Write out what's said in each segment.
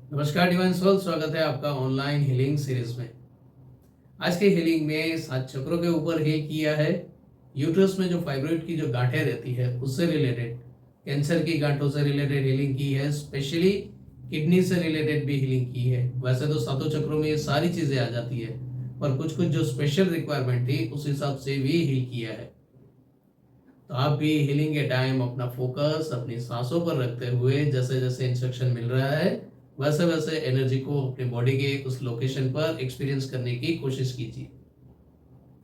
नमस्कार divine soul, स्वागत है आपका ऑनलाइन हीलिंग सीरीज में। आज के हीलिंग में 7 चक्रों के ऊपर हील किया है। यूट्रस में जो फाइब्रॉइड की जो गांठें रहती है उससे रिलेटेड, कैंसर की गांठों से रिलेटेड हीलिंग की है, स्पेशली किडनी से रिलेटेड भी हीलिंग की है। वैसे तो 7 चक्रों में ये सारी चीजें आ जाती है, पर कुछ कुछ जो स्पेशल रिक्वायरमेंट थी उस हिसाब से भी हील किया है। तो आप भी हीलिंग के टाइम अपना फोकस अपनी सांसों पर रखते हुए जैसे जैसे इंस्ट्रक्शन मिल रहा है वैसे वैसे एनर्जी को अपने बॉडी के उस लोकेशन पर एक्सपीरियंस करने की कोशिश कीजिए।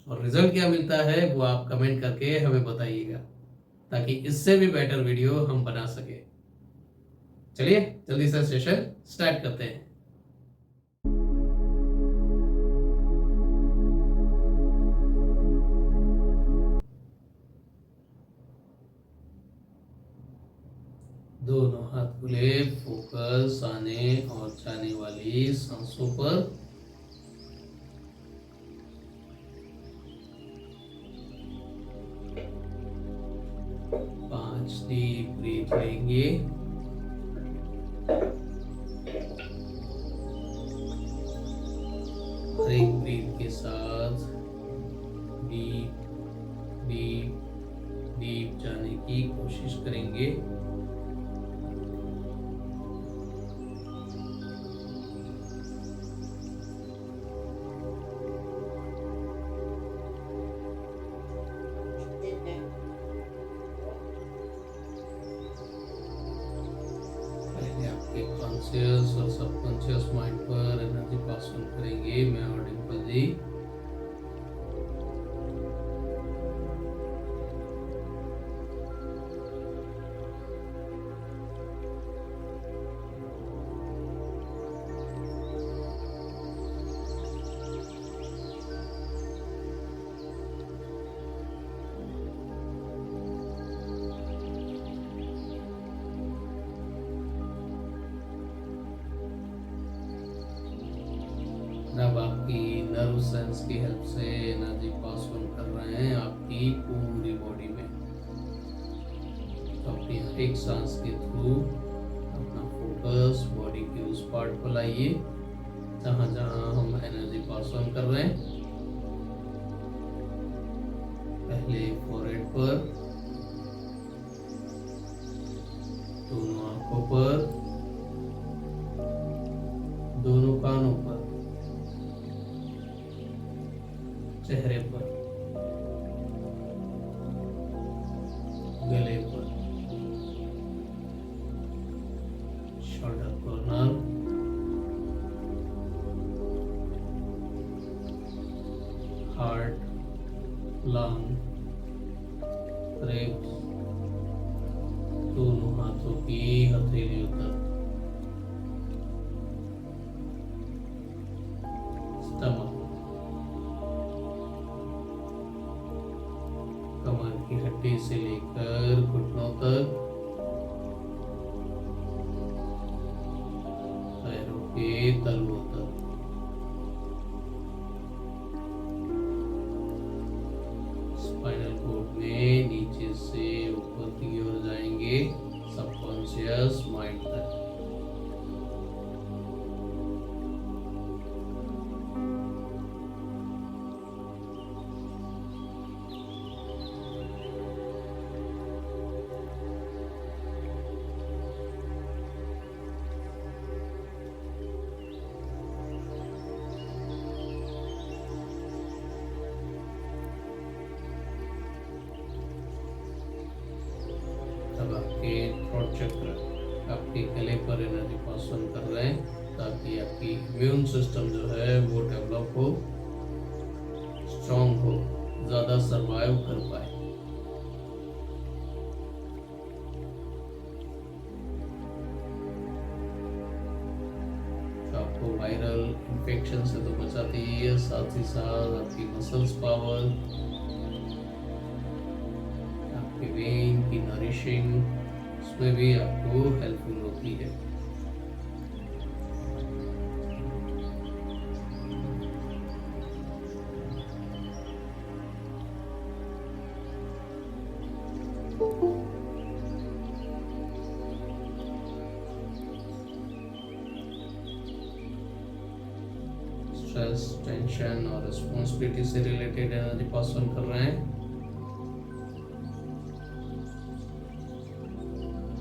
और रिजल्ट क्या मिलता है वो आप कमेंट करके हमें बताइएगा, ताकि इससे भी बेटर वीडियो हम बना सके। चलिए जल्दी से सेशन स्टार्ट करते हैं। दोनों हाथ खुले, फोकस आने और जाने वाली सांसों पर। 5 डीप ब्रीथ लेंगे। हर एक ब्रीथ के साथ डीप डीप डीप जाने की कोशिश करेंगे। पहले आपके कॉन्शियस और सबकॉन्शियस माइंड पर एनर्जी पास ऑन करेंगे, मैं और डिम्पल जी। अब आपकी नर्व सेंस की हेल्प से एनर्जी पास ऑन कर रहे हैं आपकी पूरी बॉडी में। तो अपनी हर एक सांस के थ्रू अपना फोकस बॉडी के उस पार्ट पर लाइए जहाँ जहाँ हम एनर्जी पास ऑन कर रहे हैं। पहले फॉरहेड पर, दोनों आंखों पर, दोनों कानों पर, चेहरे पर, गले पर, shoulder corner, heart, lung, ribs, दोनों हाथों की हथेलियों तक, स्टमक, कमर की हड्डी से लेकर घुटनों तक, पैरों के तलवों तक, स्पाइनल कोड में नीचे से ऊपर की ओर जाएंगे सबकॉन्शियस माइंड तक। अब आपके थ्रोट चक्र, आपके गले पर एनर्जी पास ऑन कर रहे हैं ताकि आपकी इम्यून सिस्टम जो है वो डेवलप हो, स्ट्रॉन्ग हो, ज़्यादा सरवाइव कर पाए। तो आपको वायरल इन्फेक्शन से तो बचाती है, साथ ही साथ आपकी मसल्स पावर, आपके वेन की नरिशिंग, उसमें भी आपको हेल्पफुल होती है। स्ट्रेस, टेंशन और रिस्पॉन्सिबिलिटी से रिलेटेड एनर्जी पास ऑन कर रहे हैं,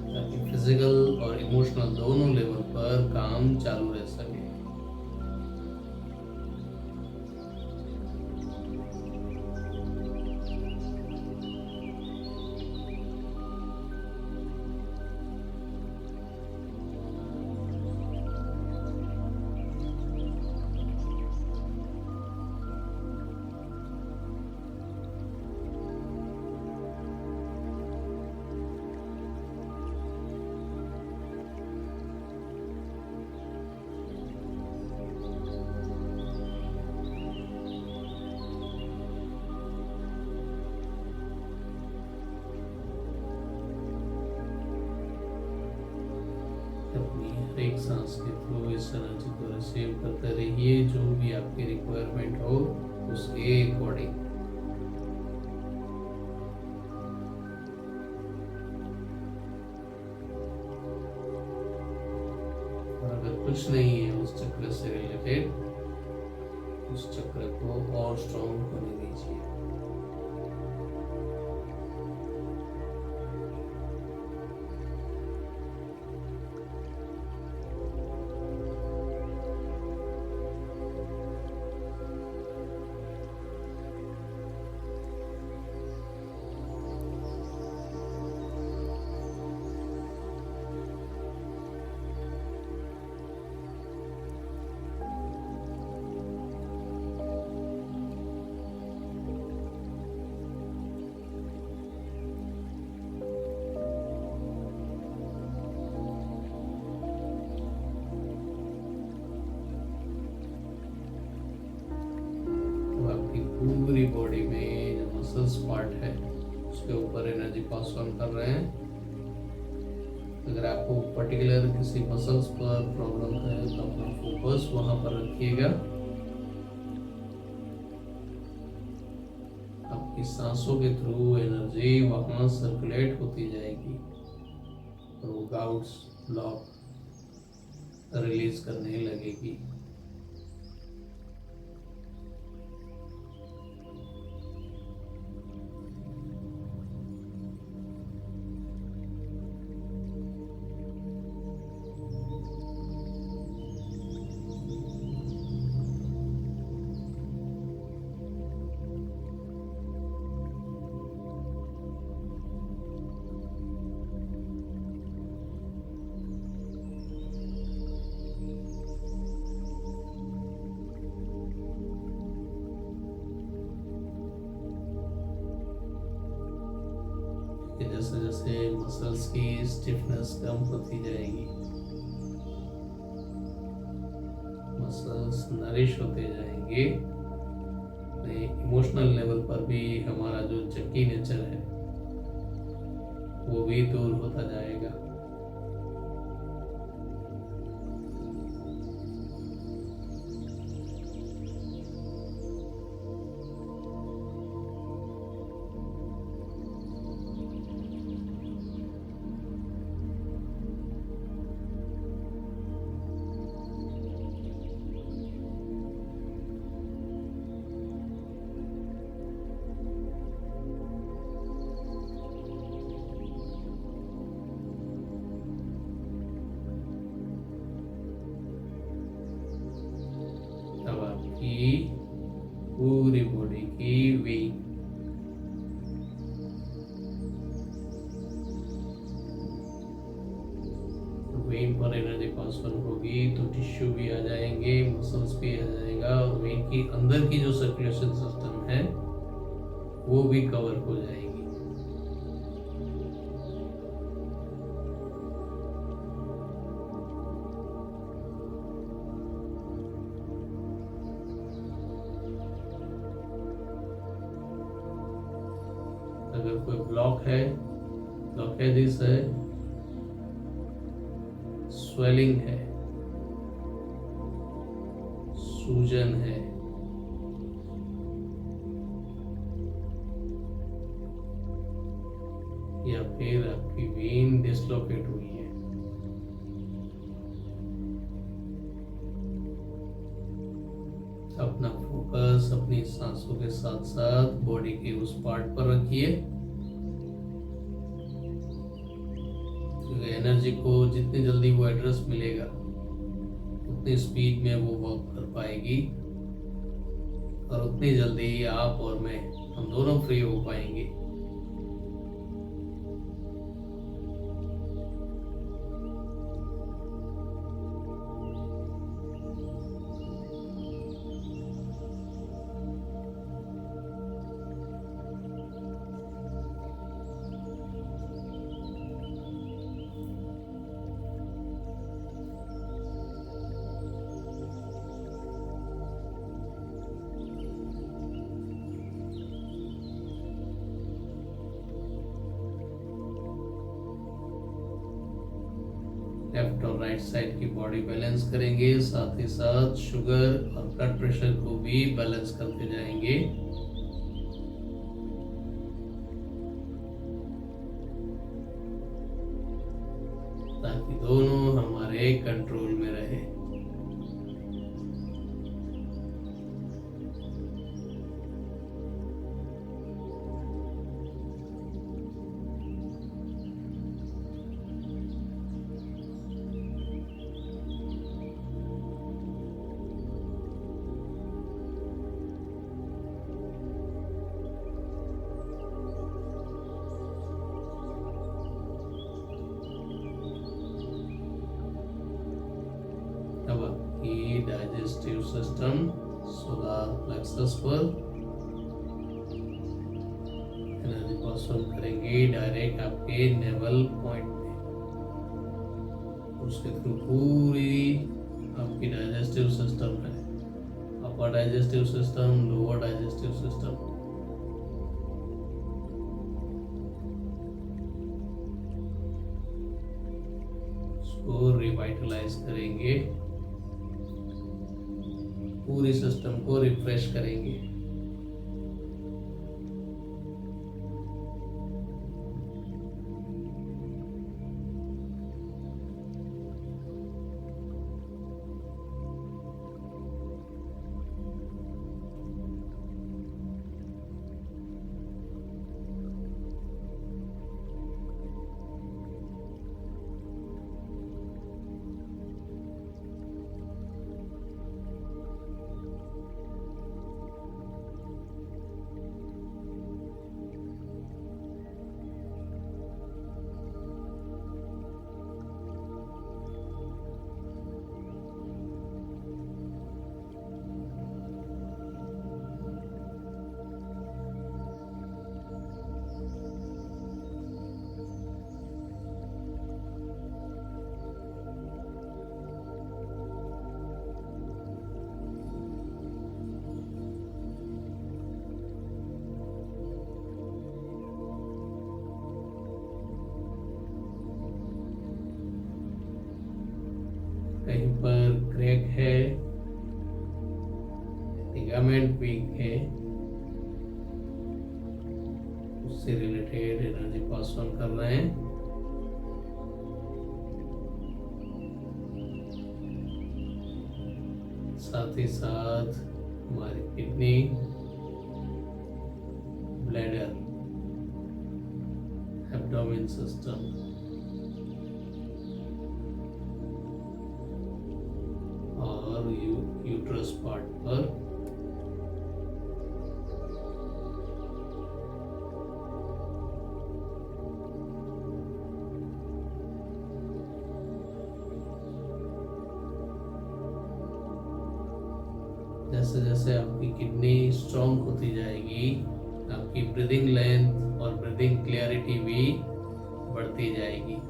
ताकि फिजिकल और इमोशनल दोनों लेवल पर काम चालू रह सके। अपनी हर एक सांस के थ्रू इस एनर्जी को रिसीव करते रहिए, जो भी आपकी रिक्वायरमेंट हो उसके अकॉर्डिंग। और अगर कुछ नहीं है उस चक्र से रिलेटेड, उस चक्र को और स्ट्रॉन्ग होने दीजिए। पूरी बॉडी में जो मसल्स पार्ट है उसके ऊपर एनर्जी पास ऑन कर रहे हैं। अगर आपको पर्टिकुलर किसी मसल्स पर प्रॉब्लम है तो अपना फोकस वहां पर रखिएगा। आपकी सांसों के थ्रू एनर्जी वहां सर्कुलेट होती जाएगी और वो गाउट्स ब्लॉक रिलीज करने लगेगी। कि जैसे जैसे मसल्स की स्टिफनेस कम होती जाएगी, मसल्स नरिश होते जाएंगे, इमोशनल लेवल पर भी हमारा जो जंकी नेचर है वो भी दूर होता जाएगा। अब आपकी पूरी बॉडी की वेन पर एनर्जी पास ऑन होगी तो टिश्यू भी आ जाएंगे, मसल्स भी आ जाएगा और वेन की अंदर की जो सर्कुलेशन सिस्टम है वो भी कवर हो जाएगी। अगर कोई ब्लॉक है, ब्लॉकेजेस है, स्वेलिंग है, सूजन है, या फिर आपकी वेन डिसलोकेट हुई है, अपना फोकस अपनी सांसों के साथ साथ बॉडी के उस पार्ट पर रखिए, क्योंकि एनर्जी को जितनी जल्दी वो एड्रेस मिलेगा उतनी स्पीड में वो वर्क कर पाएगी और उतनी जल्दी आप और मैं, हम दोनों फ्री हो पाएंगे। लेफ्ट और राइट साइड की बॉडी बैलेंस करेंगे, साथ ही साथ शुगर और ब्लड प्रेशर को भी बैलेंस करते जाएंगे। ताकि दोनों हमारे कंट्रोल में रहे। अब आपकी डाइजेस्टिव सिस्टम सोलर प्लेक्सस पर एनर्जी पास ऑन करेंगे डायरेक्ट आपके नेवल पॉइंट में। उसके थ्रू पूरी आपकी डाइजेस्टिव सिस्टम है, upper digestive system, lower digestive system, उसको रिवाइटलाइज करेंगे, पूरी सिस्टम को रिफ्रेश करेंगे। कहीं पर क्रैक है, लिगामेंट वीक है, उससे रिलेटेड एनर्जी पास ऑन कर रहे हैं। साथ ही साथ हमारी किडनी, ब्लैडर, एब्डोमेन सिस्टम और यूट्रस पार्ट पर जैसे जैसे आपकी किडनी स्ट्रॉन्ग होती जाएगी, आपकी ब्रीदिंग लेंथ और ब्रीदिंग क्लियरिटी भी बढ़ती जाएगी।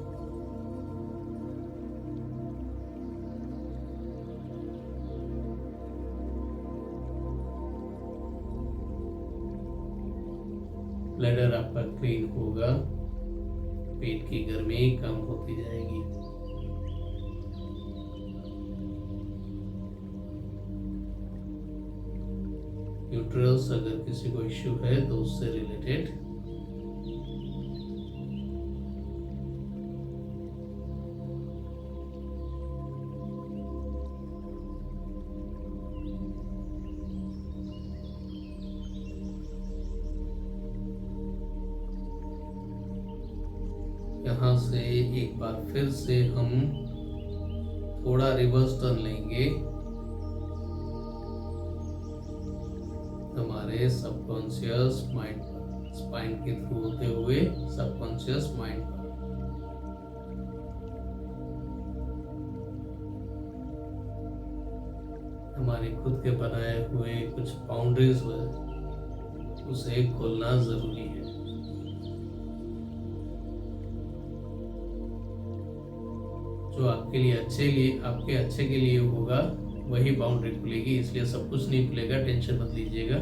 ब्लैडर आपका क्लीन होगा, पेट की गर्मी कम होती जाएगी। यूट्रस अगर किसी को इश्यू है तो उससे रिलेटेड यहाँ से एक बार फिर से हम थोड़ा रिवर्स टर्न लेंगे हमारे सबकॉन्शियस माइंड पर, स्पाइन के थ्रू होते हुए सबकॉन्शियस माइंड पर। हमारे खुद के बनाए हुए कुछ बाउंड्रीज उसे खोलना जरूरी है। जो आपके अच्छे के लिए होगा वही बाउंड्री खुलेगी, इसलिए सब कुछ नहीं खुलेगा, टेंशन मत लीजिएगा।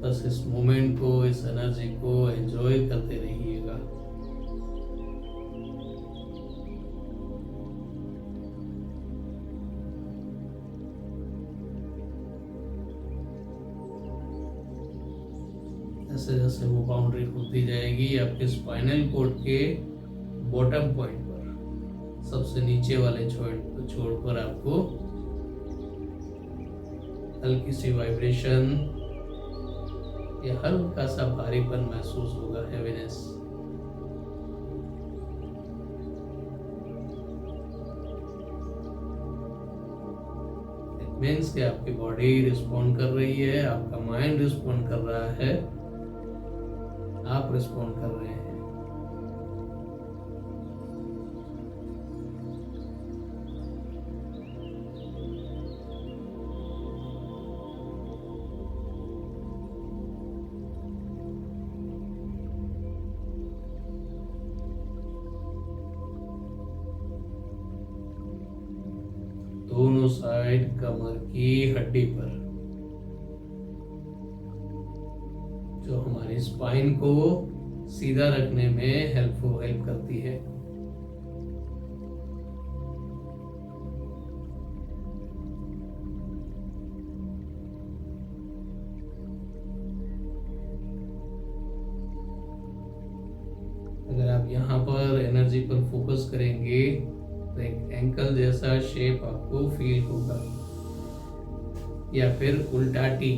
बस इस मोमेंट को, इस एनर्जी को एंजॉय करते रहिएगा। जैसे जैसे वो बाउंड्री खुलती जाएगी आपके स्पाइनल कोड के बॉटम पॉइंट पर, सबसे नीचे वाले छोर पर आपको हल्की सी वाइब्रेशन या हल्का सा भारीपन महसूस होगा, हैवीनेस। इट मीन्स कि आपकी बॉडी रिस्पॉन्ड कर रही है, आपका माइंड रिस्पॉन्ड कर रहा है, आप रिस्पॉन्ड कर रहे हैं। दोनों साइड कमर की हड्डी पर, जो हमारी स्पाइन को सीधा रखने में हेल्प करती है। अगर आप यहाँ पर एनर्जी पर फोकस करेंगे तो एक एंकल जैसा शेप आपको फील होगा, या फिर उल्टा टी।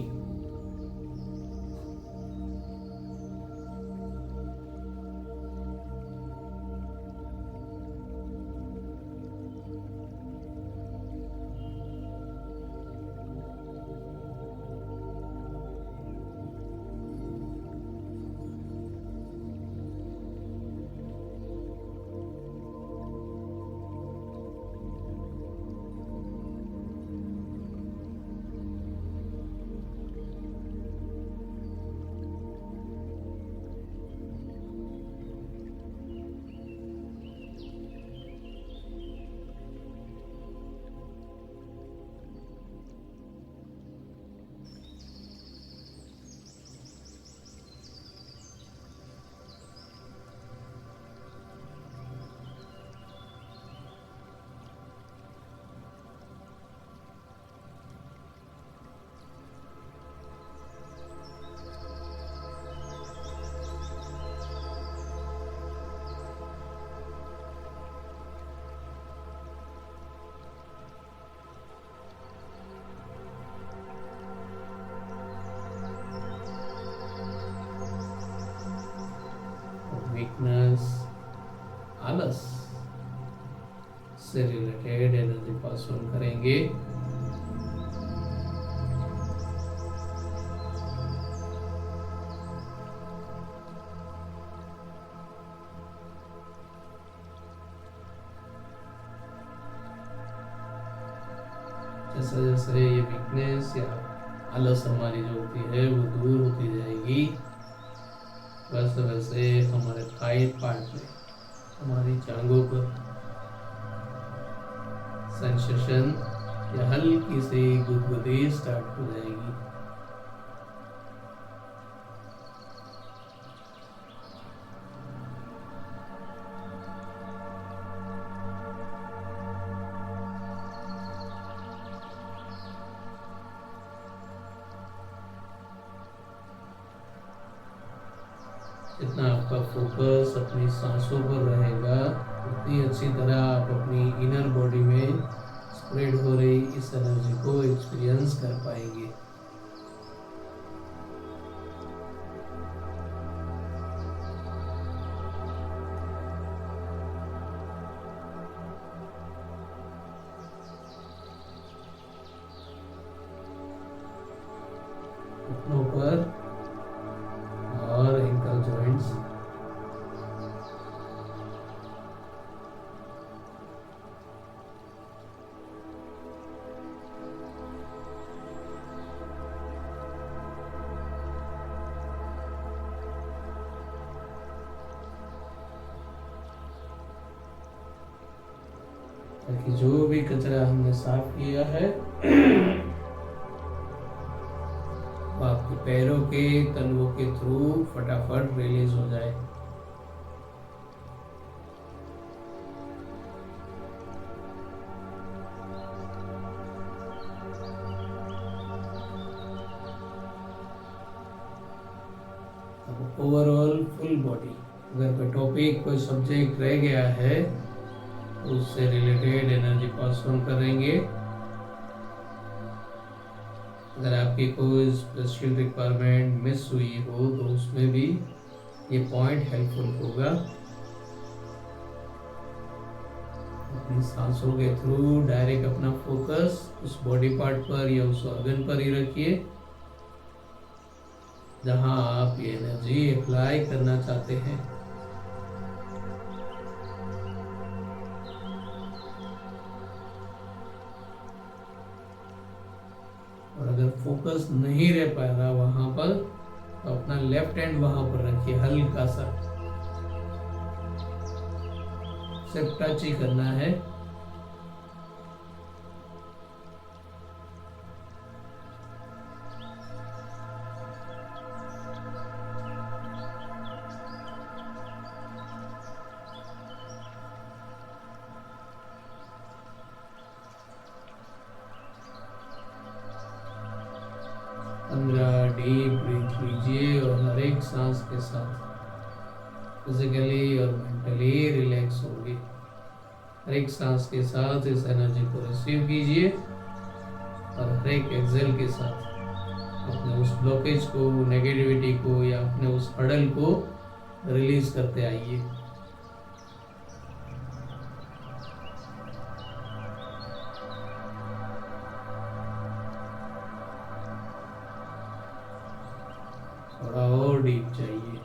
वीकनेस, आलस से रिलेटेड एनर्जी पास ऑन करेंगे। जैसे जैसे ये वीकनेस या आलस हमारी जो होती है वो दूर होती जाएगी, वैसे वैसे हमारे थाई पार्ट में, हमारी जांघों पर सेंसेशन या हल्की सी गुदगुदी स्टार्ट हो जाएगी। जितना आपका फोकस अपनी सांसों पर रहेगा, उतनी अच्छी तरह आप अपनी इनर बॉडी में स्प्रेड हो रही इस एनर्जी को एक्सपीरियंस कर पाएंगे। ताकि जो भी कचरा हमने साफ किया है वो आपके पैरों के तलवों के थ्रू फटाफट रिलीज हो जाए। ओवरऑल फुल बॉडी, अगर कोई टॉपिक कोई सब्जेक्ट रह गया है तो उससे रिलेटेड एनर्जी पास ऑन करेंगे। अगर आपकी कोई स्पेशल रिक्वायरमेंट मिस हुई हो तो उसमें भी ये पॉइंट हेल्पफुल होगा। अपनी सांसों के थ्रू डायरेक्ट अपना फोकस उस बॉडी पार्ट पर या उस ऑर्गन पर ही रखिए जहां आप ये एनर्जी अप्लाई करना चाहते हैं। और अगर फोकस नहीं रह पा रहा वहां पर तो अपना लेफ्ट हैंड वहां पर रखिए, हल्का सा सिर्फ टच ही करना है। 15 डीप ब्रीथ लीजिए और हर एक सांस के साथ फिजिकली और मेंटली रिलैक्स होंगे। हर एक सांस के साथ इस एनर्जी को रिसीव कीजिए और हर एक एक्सेल के साथ अपने उस ब्लॉकेज को, नेगेटिविटी को या अपने उस हर्डल को रिलीज करते आइए। थोड़ा और डीप जाइए।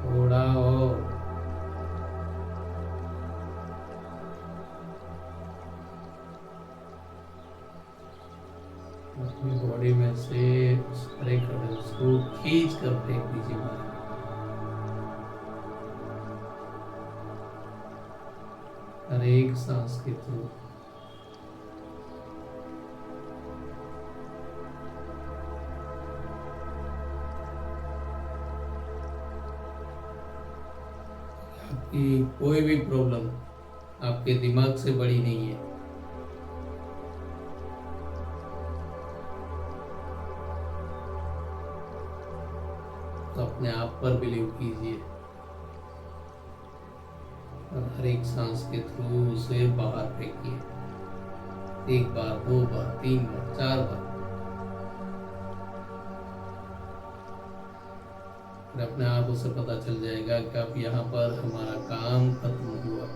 थोड़ा और। अपनी बॉडी में से सारे कर्नल्स को खींच कर फेंक दीजिए बाहर। हर एक सांस के थ्रू कि कोई भी प्रॉब्लम आपके दिमाग से बड़ी नहीं है। तो अपने आप पर बिलीव कीजिए और हर एक सांस के थ्रू उसे बाहर फेंकिए। 1 बार, 2 बार, 3 बार, 4 बार। अपने आप उसे पता चल जाएगा कि अब यहाँ पर हमारा काम खत्म हुआ।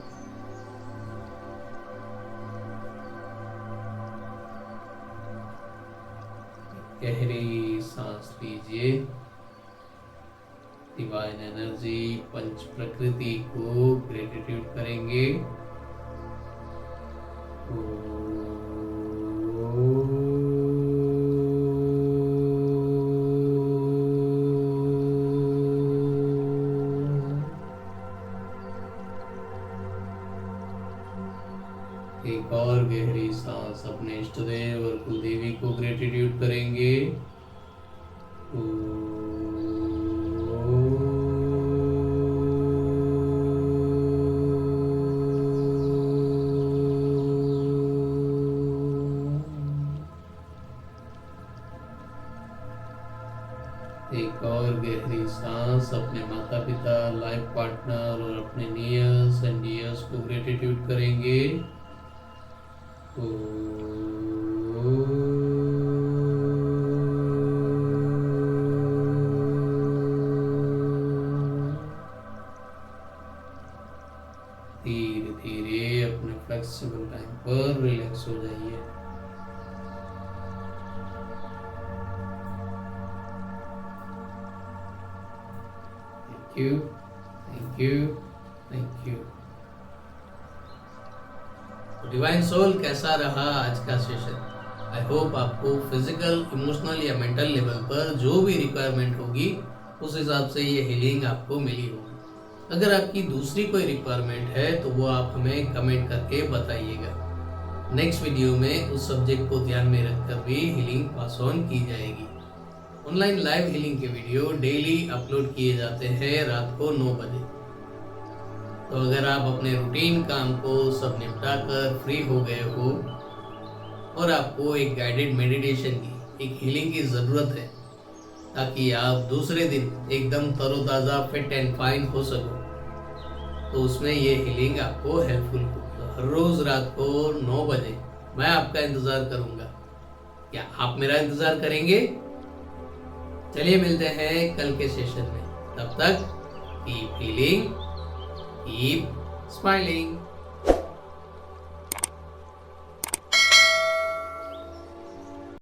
गहरी सांस लीजिए। डिवाइन एनर्जी, पंच प्रकृति को ग्रेटिट्यूड करेंगे। एक और गहरी सांस अपने इष्ट देव और कुलदेवी को ग्रेटिट्यूड करेंगे। एक और गहरी सांस अपने माता पिता, लाइफ पार्टनर और अपने नियर्स एंड डियर्स को ग्रेटिट्यूड करेंगे। धीरे धीरे अपने फ्लेक्सिबल टाइम पर रिलैक्स हो जाइए। Thank you, thank you, thank you. Divine soul, कैसा रहा आज का सेशन? आई होप आपको फिजिकल, इमोशनल या मेंटल लेवल पर जो भी रिक्वायरमेंट होगी उस हिसाब से ये हीलिंग आपको मिली होगी। अगर आपकी दूसरी कोई रिक्वायरमेंट है तो वो आप हमें कमेंट करके बताइएगा। नेक्स्ट वीडियो में उस सब्जेक्ट को ध्यान में रखकर भी हीलिंग पास ऑन की जाएगी। ऑनलाइन लाइव हीलिंग के वीडियो डेली अपलोड किए जाते हैं रात को 9 बजे। तो अगर आप अपने रूटीन काम को सब निपटा कर फ्री हो गए हो और आपको एक गाइडेड मेडिटेशन की, एक हीलिंग की ज़रूरत है ताकि आप दूसरे दिन एकदम तरोताज़ा फिट एंड फाइन हो सको, तो उसमें ये हीलिंग आपको हेल्पफुल होगी। हर रोज़ रात को 9 बजे मैं आपका इंतज़ार करूँगा। क्या आप मेरा इंतज़ार करेंगे? चलिए मिलते हैं कल के सेशन में। तब तक कीप हीलिंग, कीप स्माइलिंग।